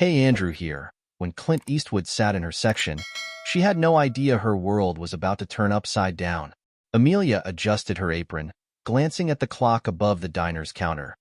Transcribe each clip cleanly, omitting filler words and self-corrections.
Hey, Andrew here. When Clint Eastwood sat in her section, she had no idea her world was about to turn upside down. Amelia adjusted her apron, glancing at the clock above the diner's counter.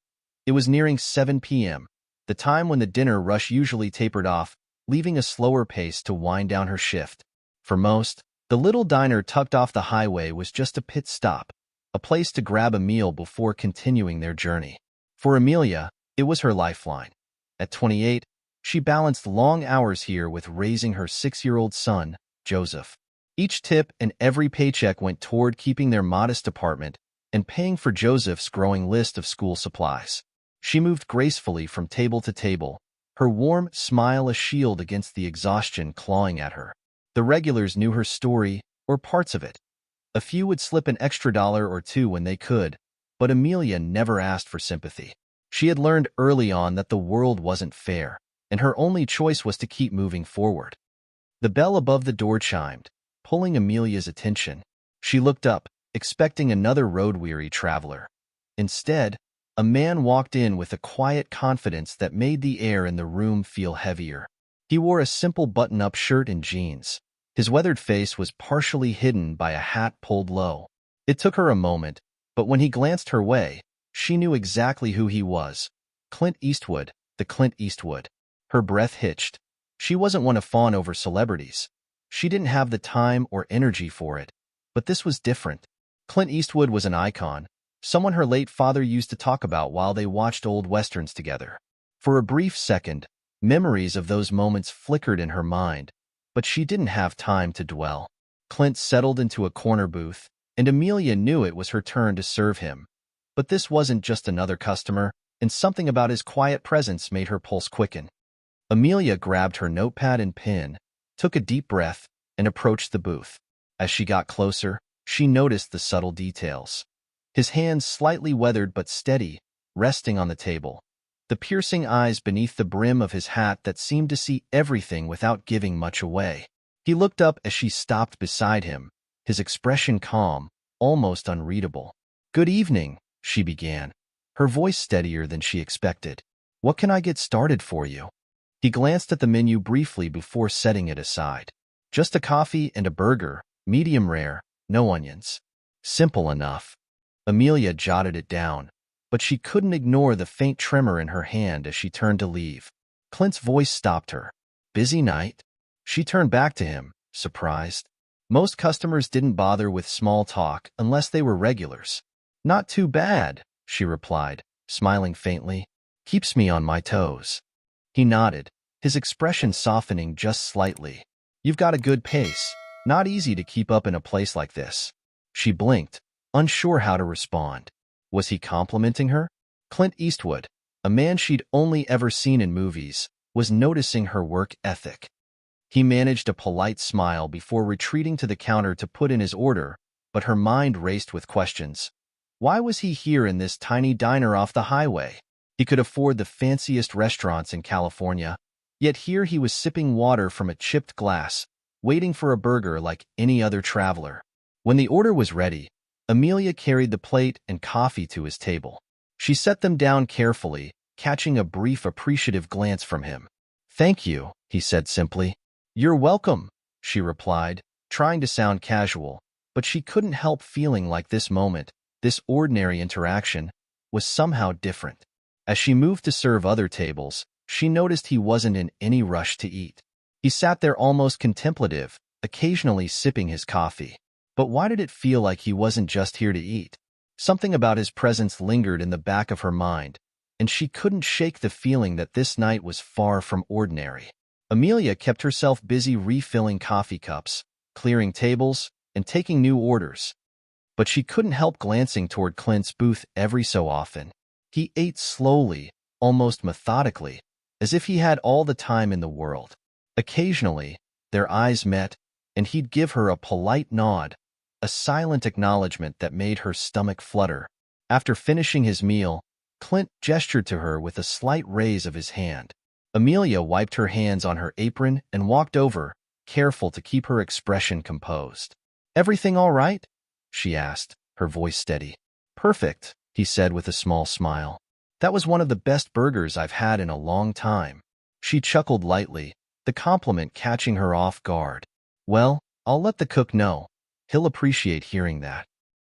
It was nearing 7 p.m., the time when the dinner rush usually tapered off, leaving a slower pace to wind down her shift. For most, the little diner tucked off the highway was just a pit stop, a place to grab a meal before continuing their journey. For Amelia, it was her lifeline. At 28, she balanced long hours here with raising her 6-year-old son, Joseph. Each tip and every paycheck went toward keeping their modest apartment and paying for Joseph's growing list of school supplies. She moved gracefully from table to table, her warm smile a shield against the exhaustion clawing at her. The regulars knew her story, or parts of it. A few would slip an extra $1 or $2 when they could, but Amelia never asked for sympathy. She had learned early on that the world wasn't fair, and her only choice was to keep moving forward. The bell above the door chimed, pulling Amelia's attention. She looked up, expecting another road-weary traveler. Instead, a man walked in with a quiet confidence that made the air in the room feel heavier. He wore a simple button-up shirt and jeans. His weathered face was partially hidden by a hat pulled low. It took her a moment, but when he glanced her way, she knew exactly who he was. Clint Eastwood, the Clint Eastwood. Her breath hitched. She wasn't one to fawn over celebrities. She didn't have the time or energy for it. But this was different. Clint Eastwood was an icon, someone her late father used to talk about while they watched old westerns together. For a brief second, memories of those moments flickered in her mind, but she didn't have time to dwell. Clint settled into a corner booth, and Amelia knew it was her turn to serve him. But this wasn't just another customer, and something about his quiet presence made her pulse quicken. Amelia grabbed her notepad and pen, took a deep breath, and approached the booth. As she got closer, she noticed the subtle details. His hands slightly weathered but steady, resting on the table. The piercing eyes beneath the brim of his hat that seemed to see everything without giving much away. He looked up as she stopped beside him, his expression calm, almost unreadable. "Good evening," she began, her voice steadier than she expected. "What can I get started for you?" He glanced at the menu briefly before setting it aside. "Just a coffee and a burger, medium rare, no onions." Simple enough. Amelia jotted it down, but she couldn't ignore the faint tremor in her hand as she turned to leave. Clint's voice stopped her. "Busy night?" She turned back to him, surprised. Most customers didn't bother with small talk unless they were regulars. "Not too bad," she replied, smiling faintly. "Keeps me on my toes." He nodded, his expression softening just slightly. "You've got a good pace. Not easy to keep up in a place like this." She blinked, unsure how to respond. Was he complimenting her? Clint Eastwood, a man she'd only ever seen in movies, was noticing her work ethic. He managed a polite smile before retreating to the counter to put in his order, but her mind raced with questions. Why was he here in this tiny diner off the highway? He could afford the fanciest restaurants in California, yet here he was sipping water from a chipped glass, waiting for a burger like any other traveler. When the order was ready, Amelia carried the plate and coffee to his table. She set them down carefully, catching a brief appreciative glance from him. "Thank you," he said simply. "You're welcome," she replied, trying to sound casual, but she couldn't help feeling like this moment, this ordinary interaction, was somehow different. As she moved to serve other tables, she noticed he wasn't in any rush to eat. He sat there almost contemplative, occasionally sipping his coffee. But why did it feel like he wasn't just here to eat? Something about his presence lingered in the back of her mind, and she couldn't shake the feeling that this night was far from ordinary. Amelia kept herself busy refilling coffee cups, clearing tables, and taking new orders. But she couldn't help glancing toward Clint's booth every so often. He ate slowly, almost methodically, as if he had all the time in the world. Occasionally, their eyes met, and he'd give her a polite nod, a silent acknowledgement that made her stomach flutter. After finishing his meal, Clint gestured to her with a slight raise of his hand. Amelia wiped her hands on her apron and walked over, careful to keep her expression composed. "Everything all right?" she asked, her voice steady. "Perfect," he said with a small smile. "That was one of the best burgers I've had in a long time." She chuckled lightly, the compliment catching her off guard. Well, I'll let the cook know. He'll appreciate hearing that.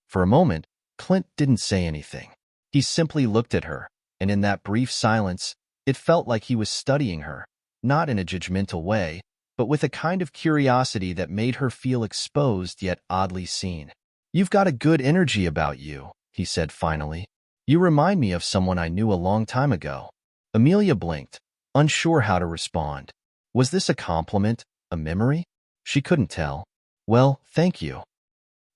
For a moment, Clint didn't say anything. He simply looked at her, and in that brief silence, it felt like he was studying her, not in a judgmental way, but with a kind of curiosity that made her feel exposed yet oddly seen. "You've got a good energy about you," he said finally. "You remind me of someone I knew a long time ago." Amelia blinked, unsure how to respond. Was this a compliment, a memory? She couldn't tell. "Well, thank you."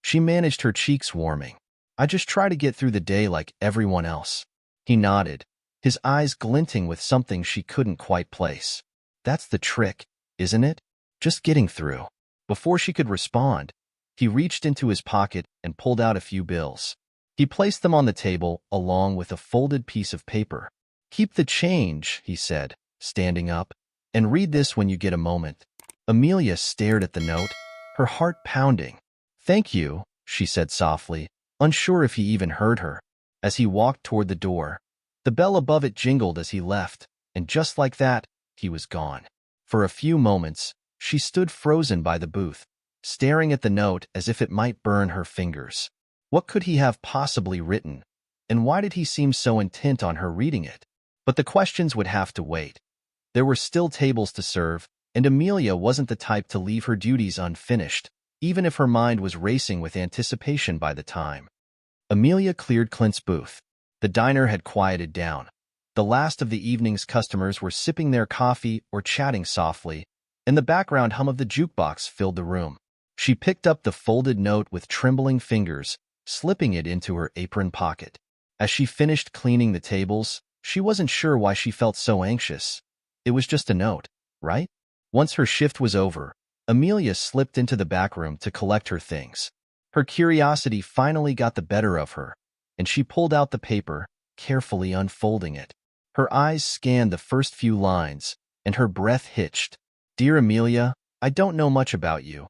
She managed, her cheeks warming. "I just try to get through the day like everyone else." He nodded, his eyes glinting with something she couldn't quite place. "That's the trick, isn't it? Just getting through." Before she could respond, he reached into his pocket and pulled out a few bills. He placed them on the table along with a folded piece of paper. "Keep the change," he said, standing up, "and read this when you get a moment." Amelia stared at the note, her heart pounding. "Thank you," she said softly, unsure if he even heard her. As he walked toward the door, the bell above it jingled as he left, and just like that, he was gone. For a few moments, she stood frozen by the booth, staring at the note as if it might burn her fingers. What could he have possibly written, and why did he seem so intent on her reading it? But the questions would have to wait. There were still tables to serve, and Amelia wasn't the type to leave her duties unfinished, even if her mind was racing with anticipation by the time. Amelia cleared Clint's booth. The diner had quieted down. The last of the evening's customers were sipping their coffee or chatting softly, and the background hum of the jukebox filled the room. She picked up the folded note with trembling fingers, slipping it into her apron pocket. As she finished cleaning the tables, she wasn't sure why she felt so anxious. It was just a note, right? Once her shift was over, Amelia slipped into the back room to collect her things. Her curiosity finally got the better of her, and she pulled out the paper, carefully unfolding it. Her eyes scanned the first few lines, and her breath hitched. "Dear Amelia, I don't know much about you,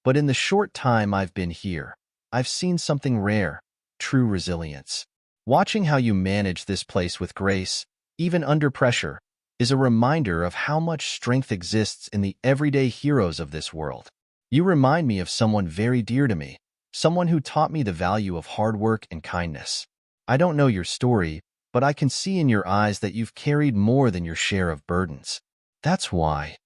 but in the short time I've been here, I've seen something rare, true resilience. Watching how you manage this place with grace, even under pressure, is a reminder of how much strength exists in the everyday heroes of this world. You remind me of someone very dear to me, someone who taught me the value of hard work and kindness. I don't know your story, but I can see in your eyes that you've carried more than your share of burdens. That's why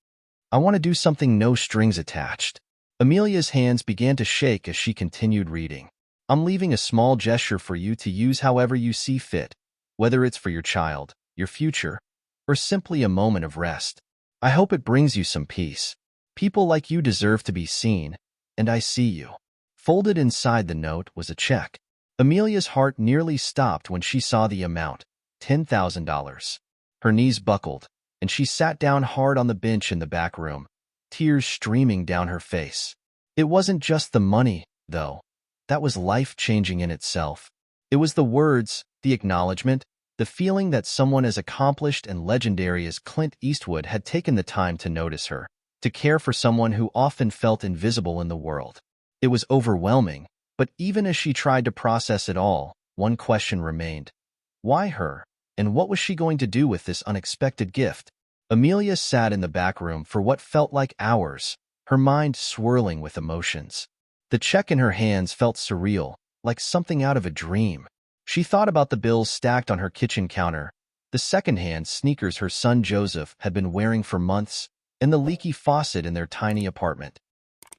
I want to do something no strings attached." Amelia's hands began to shake as she continued reading. "I'm leaving a small gesture for you to use however you see fit, whether it's for your child, your future, or simply a moment of rest. I hope it brings you some peace. People like you deserve to be seen, and I see you." Folded inside the note was a check. Amelia's heart nearly stopped when she saw the amount, $10,000. Her knees buckled, and she sat down hard on the bench in the back room, tears streaming down her face. It wasn't just the money, though. That was life-changing in itself. It was the words, the acknowledgement, the feeling that someone as accomplished and legendary as Clint Eastwood had taken the time to notice her, to care for someone who often felt invisible in the world. It was overwhelming, but even as she tried to process it all, one question remained. Why her? And what was she going to do with this unexpected gift? Amelia sat in the back room for what felt like hours, her mind swirling with emotions. The check in her hands felt surreal, like something out of a dream. She thought about the bills stacked on her kitchen counter, the second-hand sneakers her son Joseph had been wearing for months, and the leaky faucet in their tiny apartment.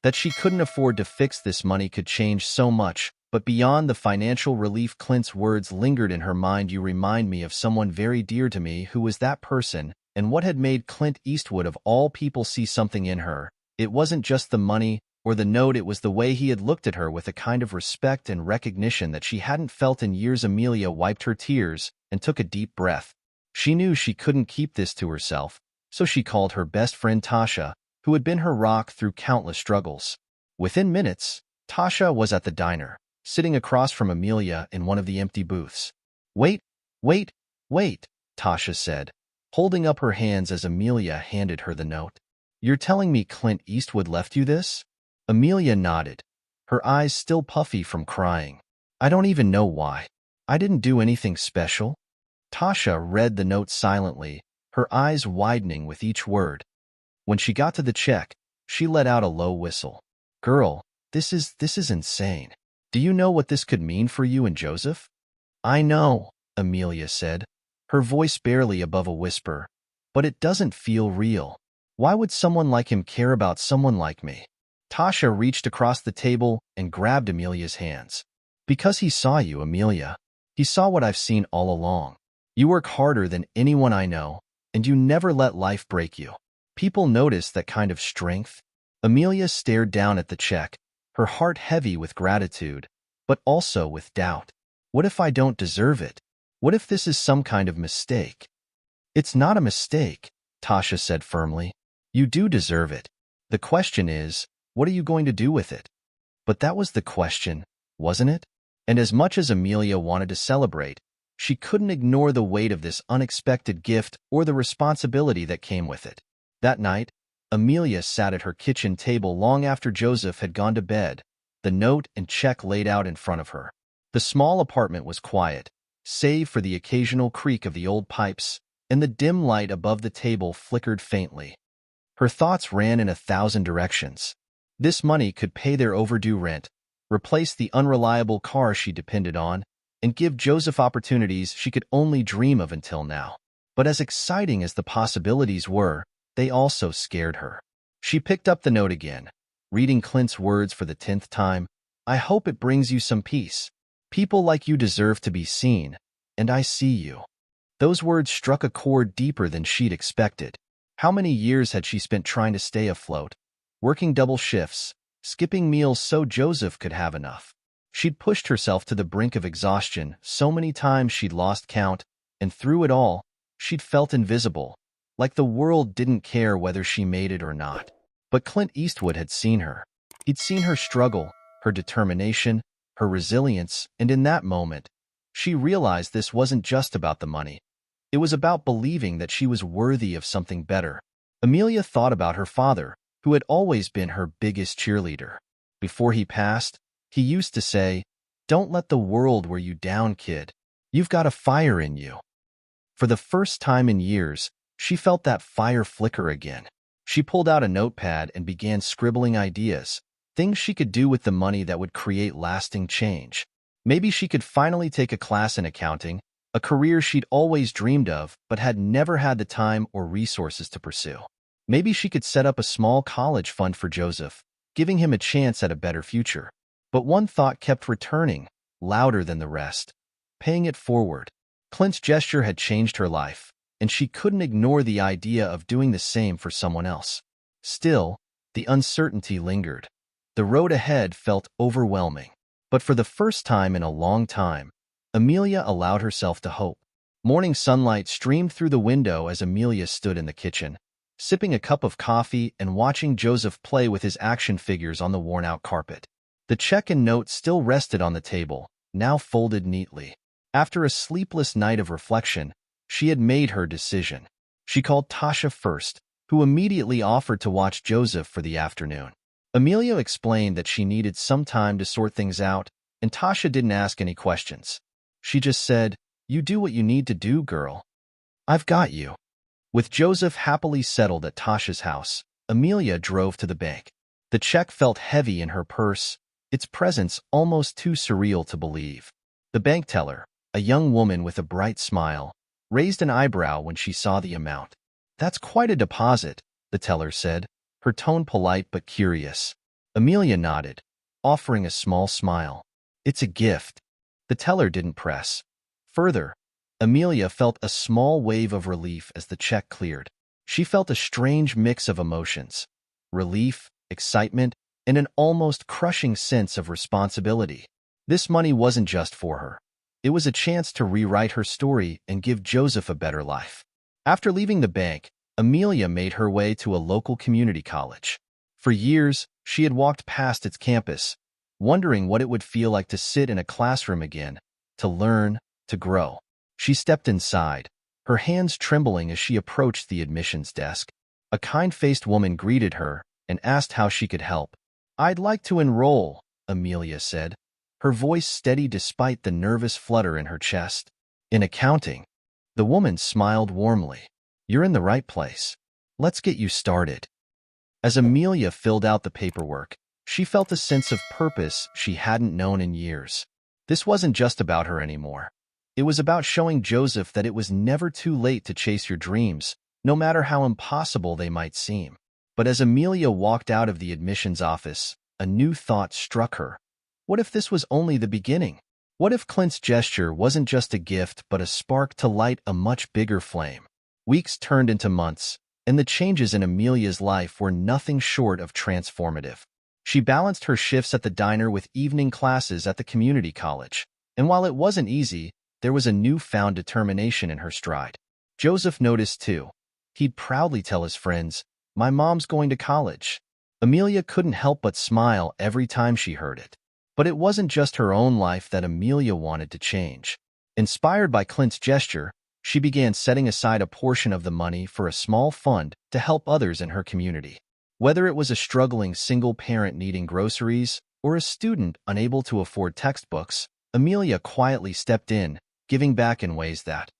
That she couldn't afford to fix this money could change so much, but beyond the financial relief, Clint's words lingered in her mind. "You remind me of someone very dear to me. Who was that person, and what had made Clint Eastwood of all people see something in her?" It wasn't just the money or the note, it was the way he had looked at her with a kind of respect and recognition that she hadn't felt in years. Amelia wiped her tears and took a deep breath. She knew she couldn't keep this to herself, so she called her best friend Tasha, who had been her rock through countless struggles. Within minutes, Tasha was at the diner, sitting across from Amelia in one of the empty booths. "Wait, wait, wait," Tasha said, holding up her hands as Amelia handed her the note. "You're telling me Clint Eastwood left you this?" Amelia nodded, her eyes still puffy from crying. "I don't even know why. I didn't do anything special." Tasha read the note silently, her eyes widening with each word. When she got to the check, she let out a low whistle. Girl, this is insane. Do you know what this could mean for you and Joseph? I know, Amelia said, her voice barely above a whisper, but it doesn't feel real. Why would someone like him care about someone like me? Tasha reached across the table and grabbed Amelia's hands. Because he saw you, Amelia. He saw what I've seen all along. You work harder than anyone I know, and you never let life break you. People notice that kind of strength. Amelia stared down at the check, her heart heavy with gratitude, but also with doubt. What if I don't deserve it? What if this is some kind of mistake? It's not a mistake, Tasha said firmly. You do deserve it. The question is, what are you going to do with it? But that was the question, wasn't it? And as much as Amelia wanted to celebrate, she couldn't ignore the weight of this unexpected gift or the responsibility that came with it. That night, Amelia sat at her kitchen table long after Joseph had gone to bed, the note and check laid out in front of her. The small apartment was quiet, save for the occasional creak of the old pipes, and the dim light above the table flickered faintly. Her thoughts ran in 1,000 directions. This money could pay their overdue rent, replace the unreliable car she depended on, and give Joseph opportunities she could only dream of until now. But as exciting as the possibilities were, they also scared her. She picked up the note again, reading Clint's words for the 10th time. I hope it brings you some peace. People like you deserve to be seen, and I see you. Those words struck a chord deeper than she'd expected. How many years had she spent trying to stay afloat, working double shifts, skipping meals so Joseph could have enough? She'd pushed herself to the brink of exhaustion so many times she'd lost count, and through it all, she'd felt invisible, like the world didn't care whether she made it or not. But Clint Eastwood had seen her. He'd seen her struggle, her determination, her resilience, and in that moment, she realized this wasn't just about the money. It was about believing that she was worthy of something better. Amelia thought about her father, who had always been her biggest cheerleader. Before he passed, he used to say, "Don't let the world wear you down, kid. You've got a fire in you." For the first time in years, she felt that fire flicker again. She pulled out a notepad and began scribbling ideas, things she could do with the money that would create lasting change. Maybe she could finally take a class in accounting, a career she'd always dreamed of but had never had the time or resources to pursue. Maybe she could set up a small college fund for Joseph, giving him a chance at a better future. But one thought kept returning, louder than the rest. Paying it forward. Clint's gesture had changed her life, and she couldn't ignore the idea of doing the same for someone else. Still, the uncertainty lingered. The road ahead felt overwhelming. But for the first time in a long time, Amelia allowed herself to hope. Morning sunlight streamed through the window as Amelia stood in the kitchen, sipping a cup of coffee and watching Joseph play with his action figures on the worn-out carpet. The check and note still rested on the table, now folded neatly. After a sleepless night of reflection, she had made her decision. She called Tasha first, who immediately offered to watch Joseph for the afternoon. Amelia explained that she needed some time to sort things out, and Tasha didn't ask any questions. She just said, "You do what you need to do, girl. I've got you." With Joseph happily settled at Tasha's house, Amelia drove to the bank. The check felt heavy in her purse, its presence almost too surreal to believe. The bank teller, a young woman with a bright smile, raised an eyebrow when she saw the amount. "That's quite a deposit," the teller said, her tone polite but curious. Amelia nodded, offering a small smile. "It's a gift." The teller didn't press. Further, Amelia felt a small wave of relief as the check cleared. She felt a strange mix of emotions: relief, excitement, and an almost crushing sense of responsibility. This money wasn't just for her. It was a chance to rewrite her story and give Joseph a better life. After leaving the bank, Amelia made her way to a local community college. For years, she had walked past its campus, wondering what it would feel like to sit in a classroom again, to learn, to grow. She stepped inside, her hands trembling as she approached the admissions desk. A kind-faced woman greeted her and asked how she could help. "I'd like to enroll," Amelia said, her voice steady despite the nervous flutter in her chest. "In accounting." The woman smiled warmly. You're in the right place. Let's get you started. As Amelia filled out the paperwork, she felt a sense of purpose she hadn't known in years. This wasn't just about her anymore. It was about showing Joseph that it was never too late to chase your dreams, no matter how impossible they might seem. But as Amelia walked out of the admissions office, a new thought struck her. What if this was only the beginning? What if Clint's gesture wasn't just a gift but a spark to light a much bigger flame? Weeks turned into months, and the changes in Amelia's life were nothing short of transformative. She balanced her shifts at the diner with evening classes at the community college, and while it wasn't easy, there was a newfound determination in her stride. Joseph noticed too. He'd proudly tell his friends, "My mom's going to college." Amelia couldn't help but smile every time she heard it. But it wasn't just her own life that Amelia wanted to change. Inspired by Clint's gesture, she began setting aside a portion of the money for a small fund to help others in her community. Whether it was a struggling single parent needing groceries or a student unable to afford textbooks, Amelia quietly stepped in, giving back in ways that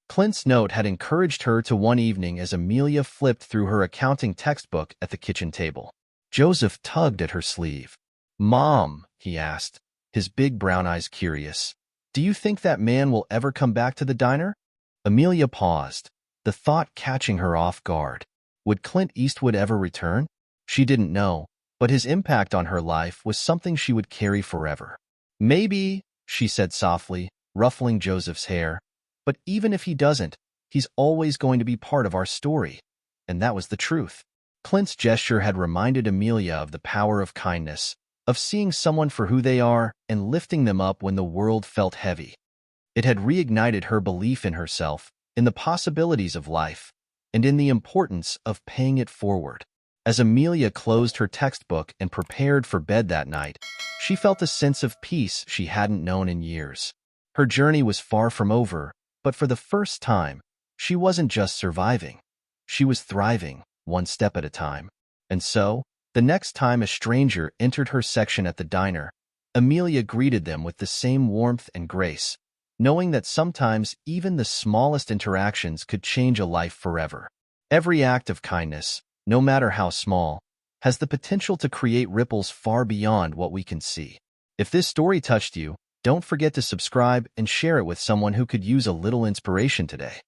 Clint's note had encouraged her to. One evening as Amelia flipped through her accounting textbook at the kitchen table, Joseph tugged at her sleeve. "Mom," he asked, his big brown eyes curious, "do you think that man will ever come back to the diner?" Amelia paused, the thought catching her off guard. Would Clint Eastwood ever return? She didn't know, but his impact on her life was something she would carry forever. "Maybe," she said softly, ruffling Joseph's hair, "but even if he doesn't, he's always going to be part of our story." And that was the truth. Clint's gesture had reminded Amelia of the power of kindness, of seeing someone for who they are and lifting them up when the world felt heavy. It had reignited her belief in herself, in the possibilities of life, and in the importance of paying it forward. As Amelia closed her textbook and prepared for bed that night, she felt a sense of peace she hadn't known in years. Her journey was far from over, but for the first time, she wasn't just surviving. She was thriving, one step at a time. And so, the next time a stranger entered her section at the diner, Amelia greeted them with the same warmth and grace, knowing that sometimes even the smallest interactions could change a life forever. Every act of kindness, no matter how small, has the potential to create ripples far beyond what we can see. If this story touched you, don't forget to subscribe and share it with someone who could use a little inspiration today.